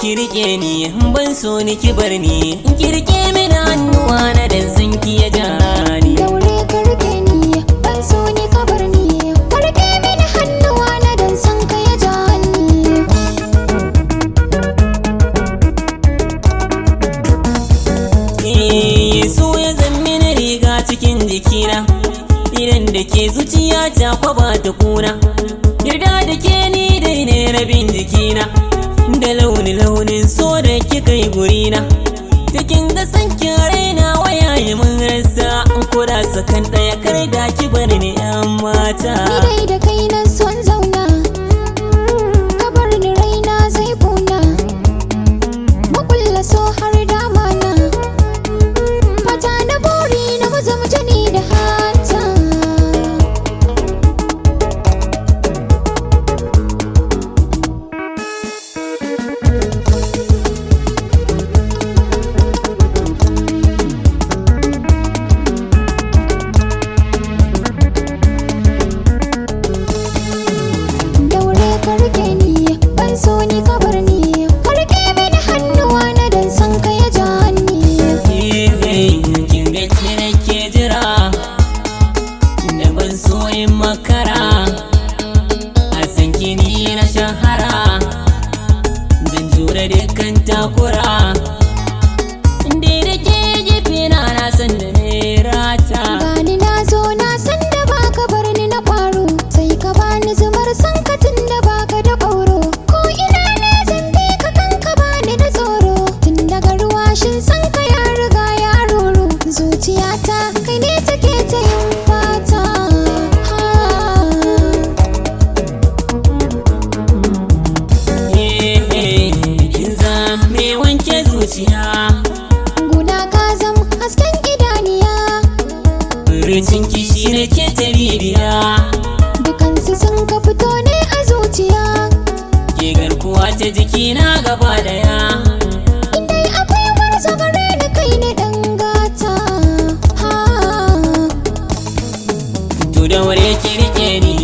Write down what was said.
ki rike ni ban so ni ki bar ni ki rike mini hannuwa na dan san ki ya jani. Daure ka rike ni ban so ni ka bar ni ka rike mini hannuwa na dan san ka ya jani. So ya zammi na riga cikin jikina, idan da ke zuciya ta kwaba ta kuna, yarda da ke ni dai ne rabin jikina, da launin so da kika yi gurina. Cikin ga san kin raina waya yi mun rasa, ko da sakan ɗaya kar da ki bar ni yan mata. Ni dai da kai na son zauna, ka bar ni raina zai kuna, makulla so har dama na, fata na buri na maza mutane da hata. Daure ka rike ni ban so ni ka bar ni ka rike mini hannuwa na dan san ka ya jani. Kin ga ki nake jira, da ban so in makara, a san ki ni na shahara, zan jure dukkan takura, inda da ke gefe na san da ne rata. Gani na zo na san da baka bar ni na kwaro, sai ka bani zumar san ka tun da baka da ƙauro. Ko ina ne zan bi ka kan ka bani da tsoro, tun daga ruwashin san ka ya riga ya roro. Zuciyata kai ne take ta yin fata. Kin zame wanke zuciya, Guda ka zam hasken idaniya, furucin ki shi ne ke ta bibiya, dukansu sun ka fito ne a zuciya. ke garkuwa ta jikina gaba daya. Indai akwai warzo gare ni kai ne ɗan gata. To da ware ki rike ni